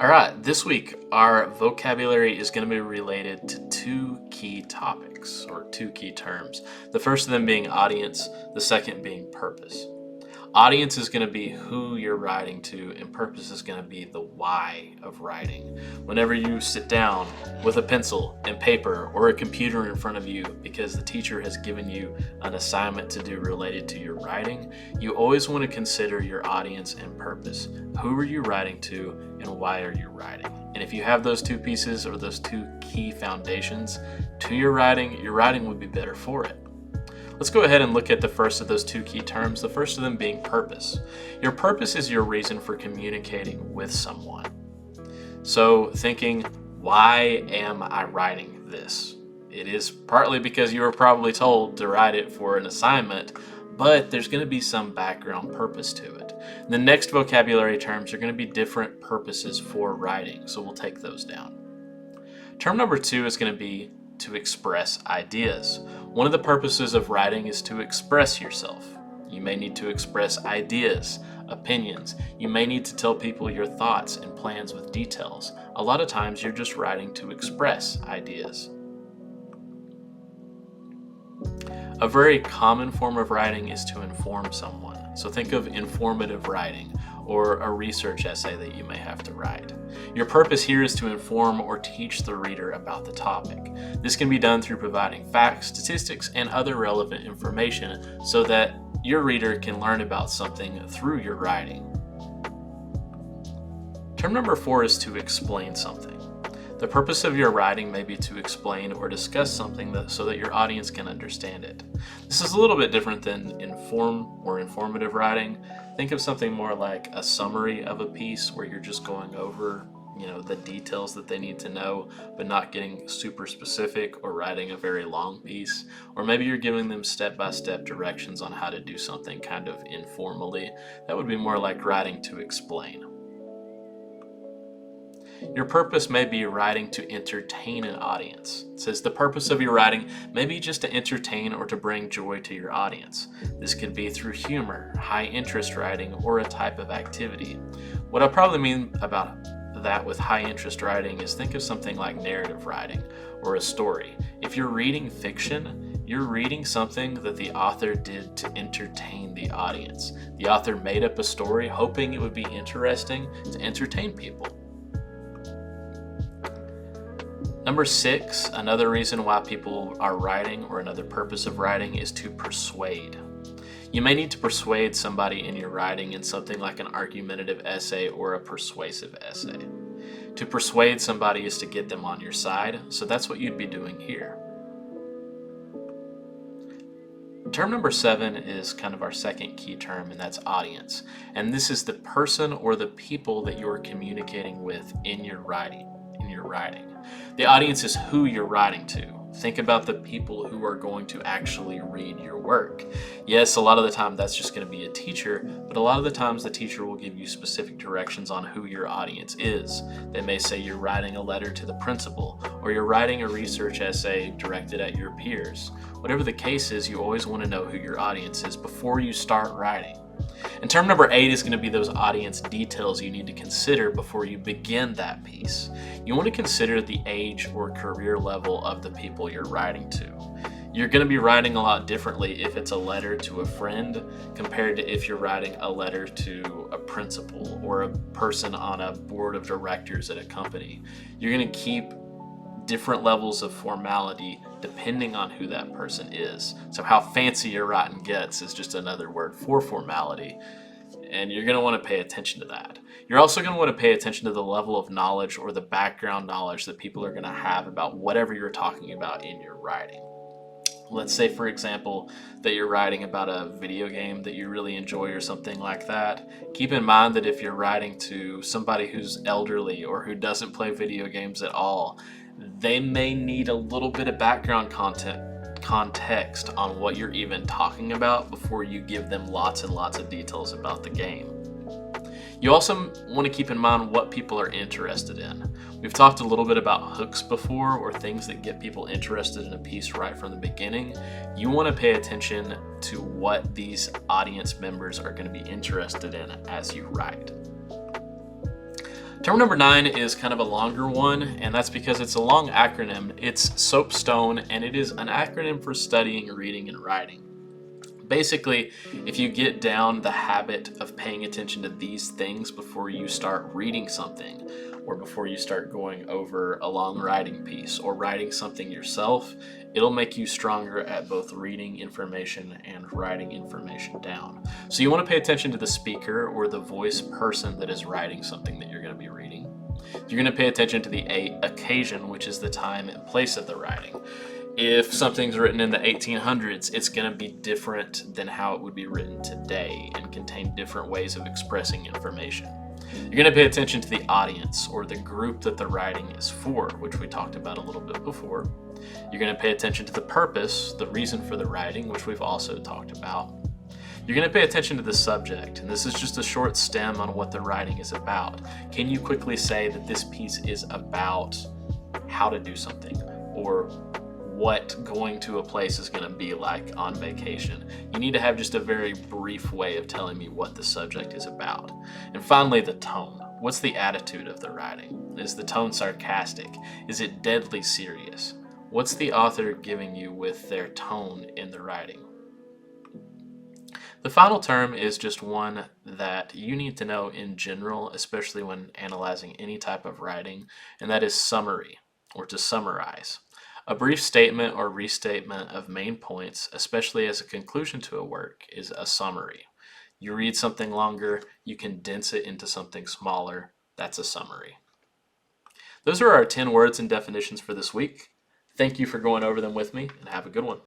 All right, this week our vocabulary is going to be related to two key topics or two key terms. The first of them being audience, the second being purpose. Audience is going to be who you're writing to, and purpose is going to be the why of writing. Whenever you sit down with a pencil and paper or a computer in front of you because the teacher has given you an assignment to do related to your writing, you always want to consider your audience and purpose. Who are you writing to, and why are you writing? And if you have those two pieces or those two key foundations to your writing would be better for it. Let's go ahead and look at the first of those two key terms, the first of them being purpose. Your purpose is your reason for communicating with someone. So thinking, why am I writing this? It is partly because you were probably told to write it for an assignment, but there's going to be some background purpose to it. The next vocabulary terms are going to be different purposes for writing, so we'll take those down. Term number 2 is going to be to express ideas. One of the purposes of writing is to express yourself. You may need to express ideas, opinions. You may need to tell people your thoughts and plans with details. A lot of times you're just writing to express ideas. A very common form of writing is to inform someone. So think of informative writing or a research essay that you may have to write. Your purpose here is to inform or teach the reader about the topic. This can be done through providing facts, statistics, and other relevant information so that your reader can learn about something through your writing. Term number 4 is to explain something. The purpose of your writing may be to explain or discuss something so that your audience can understand it. This is a little bit different than informative writing. Think of something more like a summary of a piece where you're just going over, the details that they need to know, but not getting super specific or writing a very long piece. Or maybe you're giving them step-by-step directions on how to do something kind of informally. That would be more like writing to explain. Your purpose may be writing to entertain an audience. It says the purpose of your writing may be just to entertain or to bring joy to your audience. This could be through humor, high interest writing, or a type of activity. What I probably mean about that with high interest writing is think of something like narrative writing or a story. If you're reading fiction, you're reading something that the author did to entertain the audience. The author made up a story hoping it would be interesting to entertain people. Number 6, another reason why people are writing or another purpose of writing is to persuade. You may need to persuade somebody in your writing in something like an argumentative essay or a persuasive essay. To persuade somebody is to get them on your side, so that's what you'd be doing here. Term number 7 is kind of our second key term, and that's audience. And this is the person or the people that you're communicating with in your writing. The audience is who you're writing to. Think about the people who are going to actually read your work. Yes, a lot of the time that's just going to be a teacher, but a lot of the times the teacher will give you specific directions on who your audience is. They may say you're writing a letter to the principal, or you're writing a research essay directed at your peers. Whatever the case is, you always want to know who your audience is before you start writing. And term number 8 is going to be those audience details you need to consider before you begin that piece. You want to consider the age or career level of the people you're writing to. You're going to be writing a lot differently if it's a letter to a friend compared to if you're writing a letter to a principal or a person on a board of directors at a company. You're going to keep different levels of formality depending on who that person is. So how fancy your writing gets is just another word for formality, and you're going to want to pay attention to that. You're also going to want to pay attention to the level of knowledge or the background knowledge that people are going to have about whatever you're talking about in your writing. Let's say, for example, that you're writing about a video game that you really enjoy or something like that. Keep in mind that if you're writing to somebody who's elderly or who doesn't play video games at all, they may need a little bit of background context on what you're even talking about before you give them lots and lots of details about the game. You also want to keep in mind what people are interested in. We've talked a little bit about hooks before, or things that get people interested in a piece right from the beginning. You want to pay attention to what these audience members are going to be interested in as you write. Term number 9 is kind of a longer one, and that's because it's a long acronym. It's SOAPSTONE, and it is an acronym for studying, reading, and writing. Basically, if you get down the habit of paying attention to these things before you start reading something, or before you start going over a long writing piece, or writing something yourself, it'll make you stronger at both reading information and writing information down. So you want to pay attention to the speaker or the voice person that is writing something that you're going to be reading. You're going to pay attention to the occasion, which is the time and place of the writing. If something's written in the 1800s, it's going to be different than how it would be written today and contain different ways of expressing information. You're going to pay attention to the audience or the group that the writing is for, which we talked about a little bit before. You're going to pay attention to the purpose, the reason for the writing, which we've also talked about. You're going to pay attention to the subject, and this is just a short stem on what the writing is about. Can you quickly say that this piece is about how to do something, or what going to a place is going to be like on vacation? You need to have just a very brief way of telling me what the subject is about. And finally, the tone. What's the attitude of the writing? Is the tone sarcastic? Is it deadly serious? What's the author giving you with their tone in the writing? The final term is just one that you need to know in general, especially when analyzing any type of writing, and that is summary, or to summarize. A brief statement or restatement of main points, especially as a conclusion to a work, is a summary. You read something longer, you condense it into something smaller. That's a summary. Those are our 10 words and definitions for this week. Thank you for going over them with me, and have a good one.